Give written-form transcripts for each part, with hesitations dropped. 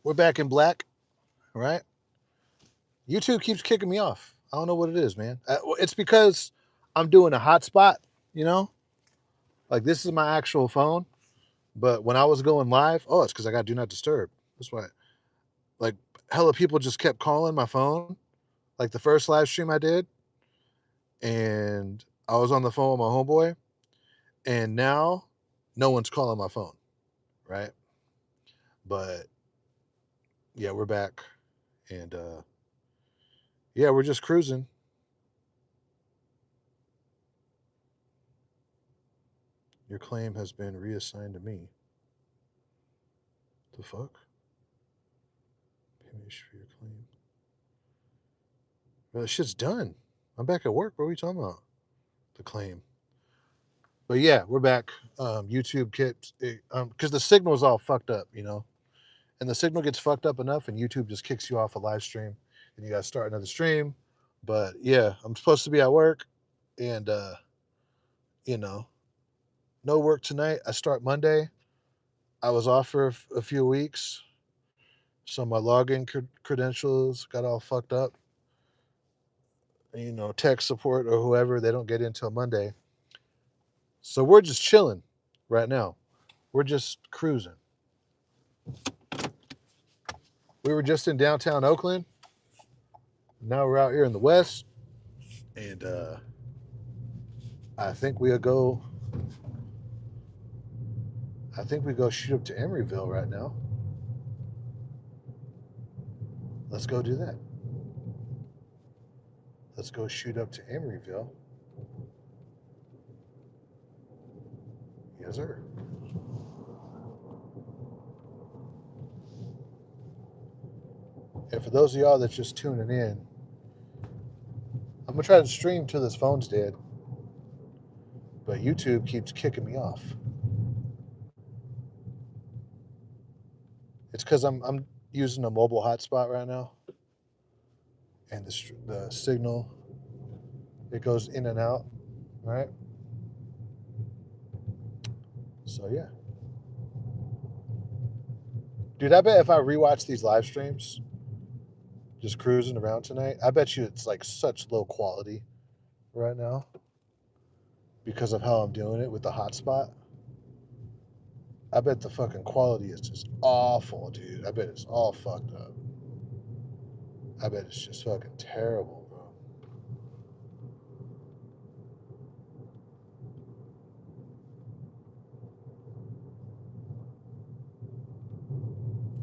We're back in black, right? YouTube keeps kicking me off. I don't know what it is, man. It's because I'm doing a hotspot, you know? Like this is my actual phone. But when I was going live, oh, it's because I got do not disturb. That's why. Like hella people just kept calling my phone. Like the first live stream I did, and I was on the phone with my homeboy, and now no one's calling my phone, right? But yeah, we're back, and yeah, we're just cruising. Your claim has been reassigned to me. The fuck? Finish for your claim. Well, shit's done. I'm back at work. What are we talking about? The claim. But yeah, we're back. YouTube kicks because the signal's all fucked up, you know. And the signal gets fucked up enough, and YouTube just kicks you off a live stream, and you gotta start another stream. But yeah, I'm supposed to be at work, and you know, no work tonight. I start Monday. I was off for a few weeks, so my login credentials got all fucked up. You know, tech support or whoever, they don't get in until Monday. So we're just chilling right now. We're just cruising. We were just in downtown Oakland. Now we're out here in the West, and I think we'll go. I think we go shoot up to Emeryville right now. Let's go do that. Let's go shoot up to Emeryville. Yes, sir. And for those of y'all that's just tuning in, I'm gonna try to stream till this phone's dead, but YouTube keeps kicking me off. It's because I'm using a mobile hotspot right now, and the signal it goes in and out, right? So yeah, dude, I bet if I rewatch these live streams, just cruising around tonight, I bet you it's like such low quality right now because of how I'm doing it with the hotspot. I bet the fucking quality is just awful, dude. I bet it's all fucked up. I bet it's just fucking terrible, bro.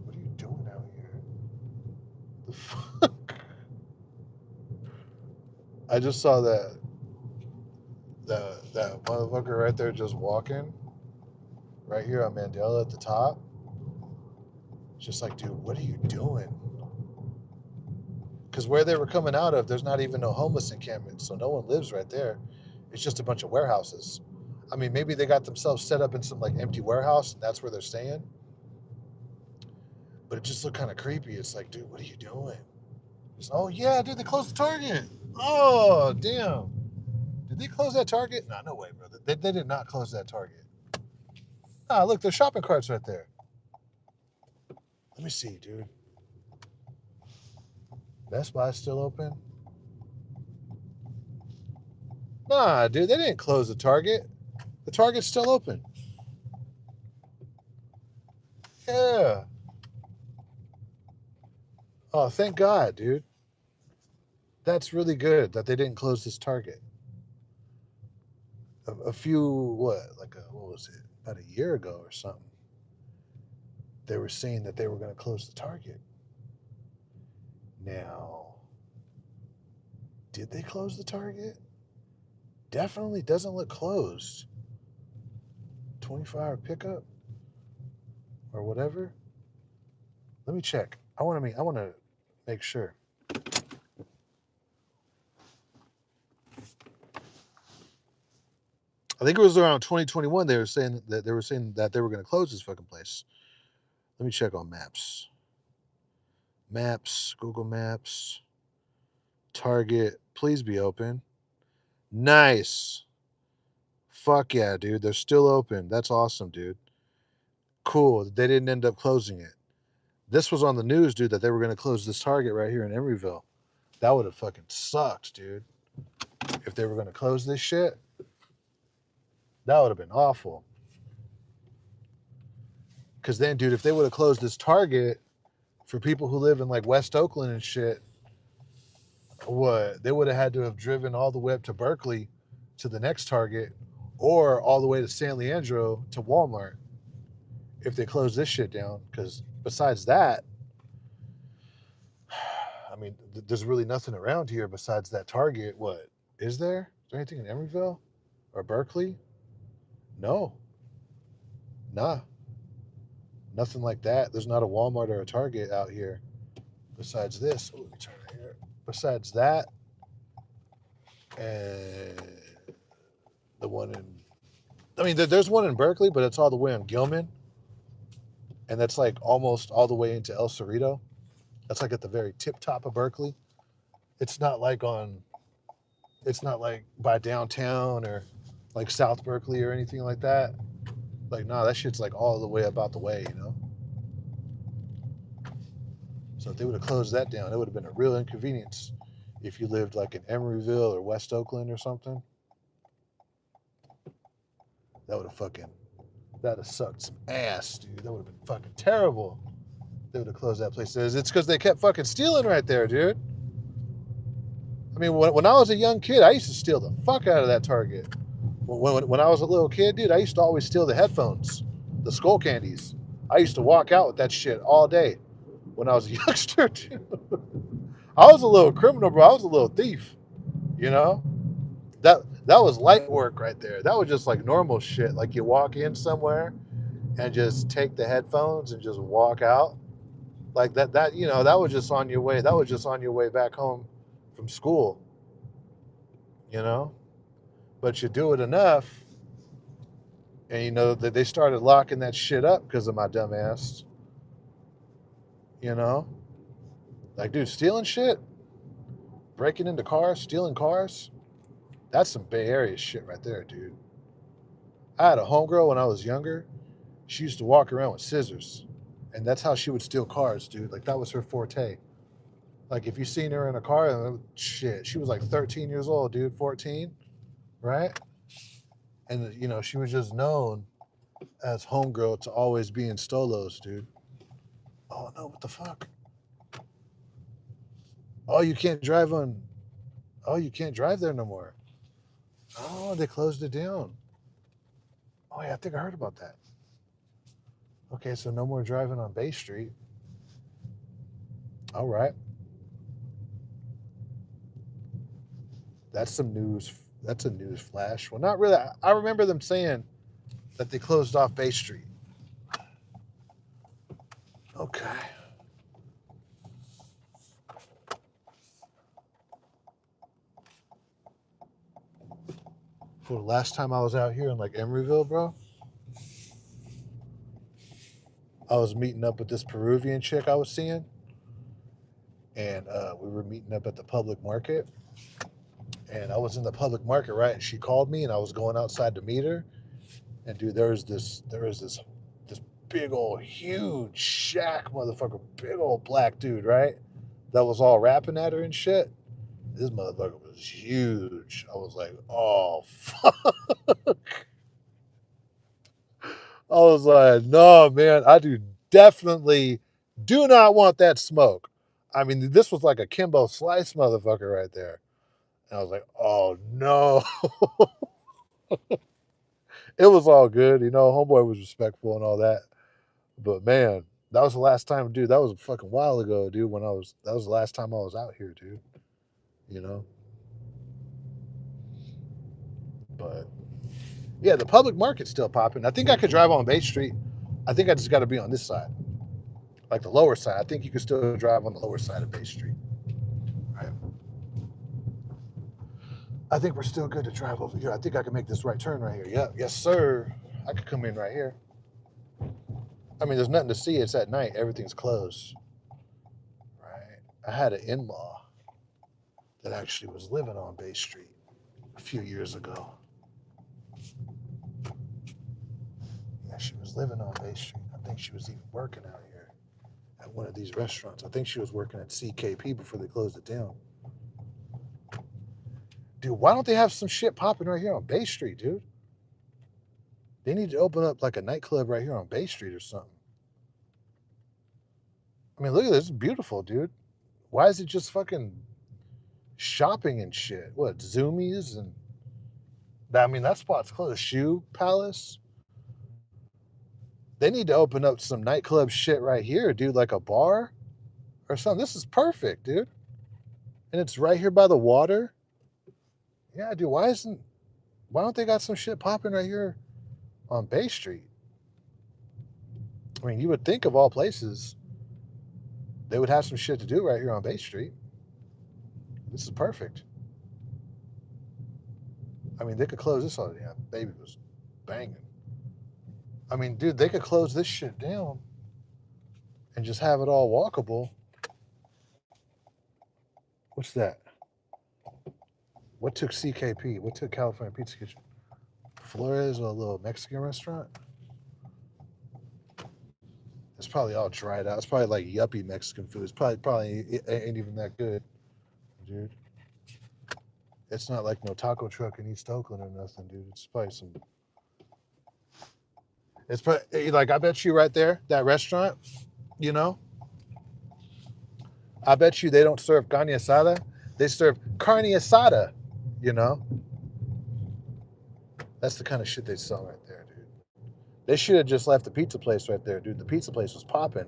What are you doing out here? The fuck? I just saw that motherfucker right there just walking right here on Mandela at the top. Just like, dude, what are you doing? Because where they were coming out of, there's not even no homeless encampment, so no one lives right there. It's just a bunch of warehouses. I mean, maybe they got themselves set up in some like empty warehouse, and that's where they're staying. But it just looked kind of creepy. It's like, dude, what are you doing? It's, oh yeah, dude, they closed the Target. Oh damn, did they close that Target? No, no way, brother. They did not close that Target. Ah, look, there's shopping carts right there. Let me see, dude. Best Buy's still open? Nah, dude, they didn't close the Target. The Target's still open. Yeah. Oh, thank God, dude. That's really good that they didn't close this Target. A few, what was it? About a year ago or something. They were saying that they were going to close the Target. Now, did they close the Target? Definitely doesn't look closed. 24-hour pickup or whatever. Let me check. I want to make sure. I think it was around 2021 they were saying that they were going to close this fucking place. Let me check on maps. Maps, Google Maps, Target, please be open. Nice. Fuck yeah, dude. They're still open. That's awesome, dude. Cool. They didn't end up closing it. This was on the news, dude, that they were going to close this Target right here in Emeryville. That would have fucking sucked, dude. If they were going to close this shit, that would have been awful. Because then, dude, if they would have closed this Target for people who live in like West Oakland and shit, what? They would have had to have driven all the way up to Berkeley to the next Target or all the way to San Leandro to Walmart if they close this shit down. Because besides that, I mean, there's really nothing around here besides that Target. What is there? Is there anything in Emeryville or Berkeley? No, nah, nothing like that. There's not a Walmart or a Target out here besides this. Oh, let me turn right here. Besides that, and the one in, I mean, there's one in Berkeley, but it's all the way on Gilman, and that's like almost all the way into El Cerrito. That's like at the very tip top of Berkeley. It's not like by downtown or like South Berkeley or anything like that. Like, nah, that shit's like all the way about the way, you know? So if they would have closed that down, it would have been a real inconvenience if you lived like in Emeryville or West Oakland or something. That'd have sucked some ass, dude. That would have been fucking terrible. They would have closed that place. It's because they kept fucking stealing right there, dude. I mean, when I was a young kid, I used to steal the fuck out of that Target. When I was a little kid, dude, I used to always steal the headphones, the skull candies. I used to walk out with that shit all day when I was a youngster, dude. I was a little criminal, bro. I was a little thief, you know? That was light work right there. That was just like normal shit. Like you walk in somewhere and just take the headphones and just walk out. Like that, you know, that was just on your way. That was just on your way back home from school, you know? But you do it enough, and you know that they started locking that shit up because of my dumb ass. You know? Like, dude, stealing shit, breaking into cars, stealing cars, that's some Bay Area shit right there, dude. I had a homegirl when I was younger. She used to walk around with scissors, and that's how she would steal cars, dude. Like, that was her forte. Like, if you seen her in a car, shit, she was like 13 years old, dude, 14, right? And, you know, she was just known as homegirl to always be in Stolos, dude. Oh, no, what the fuck? Oh, you can't drive on. Oh, you can't drive there no more. Oh, they closed it down. Oh, yeah, I think I heard about that. Okay, so no more driving on Bay Street. All right. That's some news. That's a news flash. Well, not really. I remember them saying that they closed off Bay Street. Okay. For the last time I was out here in like Emeryville, bro, I was meeting up with this Peruvian chick I was seeing, and we were meeting up at the public market. And I was in the public market, right? And she called me, and I was going outside to meet her. And dude, there was this big old huge shack motherfucker, big old black dude, right? That was all rapping at her and shit. This motherfucker was huge. I was like, oh fuck. I was like, no, man, I definitely do not want that smoke. I mean, this was like a Kimbo Slice motherfucker right there. And I was like, oh no. It was all good, you know. Homeboy was respectful and all that. But man, that was the last time, dude. That was a fucking while ago, dude. That was the last time I was out here, dude. You know. But yeah, the public market's still popping. I think I could drive on Bay Street. I think I just got to be on this side, like the lower side. I think you could still drive on the lower side of Bay Street. Right. I think we're still good to drive over here. I think I can make this right turn right here. Yep. Yes, sir. I could come in right here. I mean, there's nothing to see. It's at night. Everything's closed. Right. I had an in-law that actually was living on Bay Street a few years ago. Yeah, she was living on Bay Street. I think she was even working out here at one of these restaurants. I think she was working at CKP before they closed it down. Dude, why don't they have some shit popping right here on Bay Street, dude? They need to open up like a nightclub right here on Bay Street or something. I mean, look at this. It's beautiful, dude. Why is it just fucking shopping and shit? What, Zoomies and... I mean, that spot's closed. Shoe Palace? They need to open up some nightclub shit right here, dude, like a bar or something. This is perfect, dude. And it's right here by the water. Yeah, dude, why don't they got some shit popping right here on Bay Street? I mean, you would think of all places they would have some shit to do right here on Bay Street. This is perfect. I mean, they could close this all down. Baby was banging. I mean, dude, they could close this shit down and just have it all walkable. What's that? What took CKP? What took California Pizza Kitchen? Flores, a little Mexican restaurant? It's probably all dried out. It's probably like yuppie Mexican food. It's probably it ain't even that good, dude. It's not like no taco truck in East Oakland or nothing, dude. It's probably some. It's probably like I bet you right there that restaurant, you know. I bet you they don't serve carne asada. They serve carne asada, you know. That's the kind of shit they sell right there, dude. They should have just left the pizza place right there, dude. The pizza place was popping.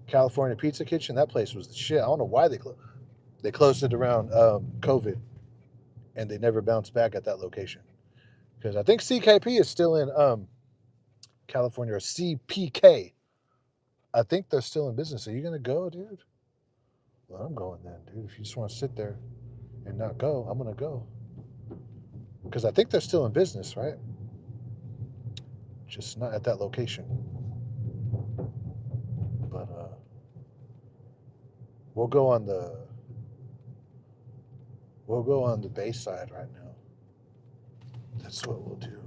California Pizza Kitchen, that place was the shit. I don't know why they closed it around COVID, and they never bounced back at that location. Because I think CKP is still in California, or CPK. I think they're still in business. Are you gonna go, dude? Well, I'm going then, dude. If you just want to sit there and not go, I'm gonna go. Because I think they're still in business, right? Just not at that location. But we'll go on the Bay side right now. That's what we'll do.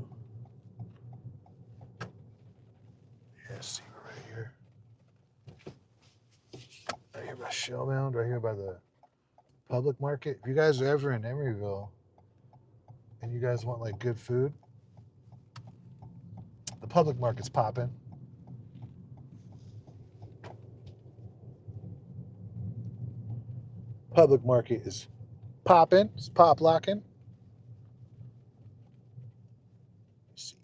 Yeah, see right here. Right here by Shell Mound, right here by the public market. If you guys are ever in Emeryville and you guys want like good food, the public market's popping. Public market is popping. It's pop locking. Let's see.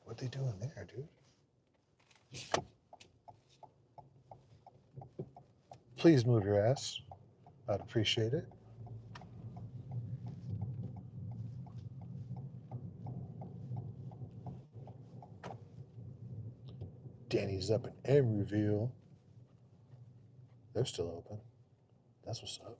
What they doing there, dude? Please move your ass. I'd appreciate it. Danny's up in Emeryville. They're still open. That's what's up.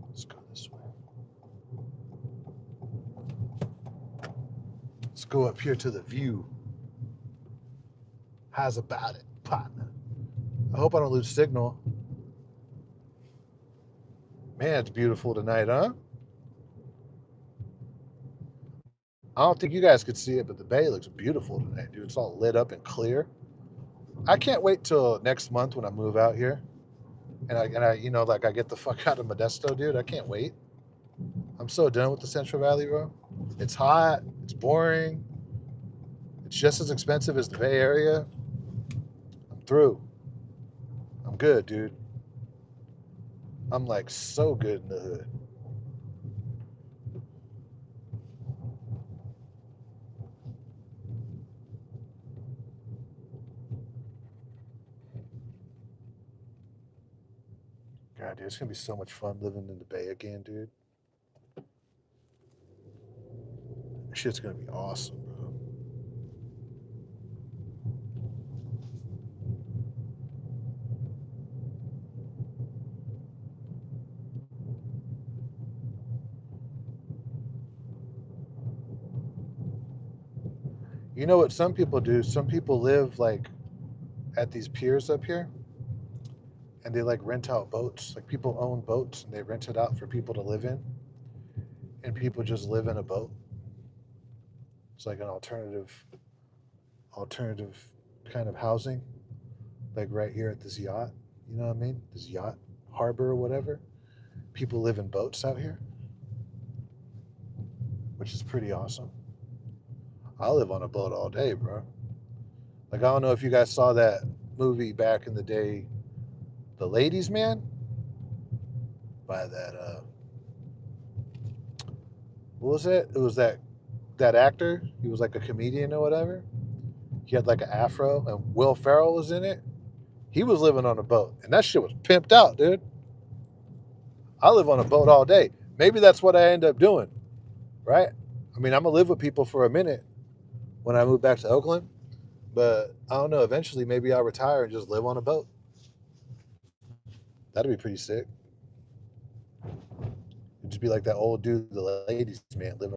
Let's go this way. Let's go up here to the view. How's about it, partner? I hope I don't lose signal. Man, it's beautiful tonight, huh? I don't think you guys could see it, but the bay looks beautiful tonight, dude. It's all lit up and clear. I can't wait till next month when I move out here, and I you know, like I get the fuck out of Modesto, dude. I can't wait. I'm so done with the Central Valley, bro. It's hot. It's boring. It's just as expensive as the Bay Area. I'm through. I'm good, dude. I'm like so good in the hood. God, dude, it's gonna be so much fun living in the Bay again, dude. Shit's gonna be awesome, bro. You know what some people do? Some people live like at these piers up here, and they like rent out boats. Like people own boats and they rent it out for people to live in, and people just live in a boat. It's like an alternative kind of housing, like right here at this yacht. You know what I mean? This yacht harbor or whatever. People live in boats out here, which is pretty awesome. I live on a boat all day, bro. Like I don't know if you guys saw that movie back in the day, The Ladies Man, by that what was it? It was that actor. He was like a comedian or whatever. He had like an afro, and Will Ferrell was in it. He was living on a boat, and that shit was pimped out, dude. I live on a boat all day. Maybe that's what I end up doing, right? I mean, I'm gonna live with people for a minute when I move back to Oakland, but I don't know. Eventually, maybe I'll retire and just live on a boat. That'd be pretty sick. It'd just be like that old dude, the ladies man, living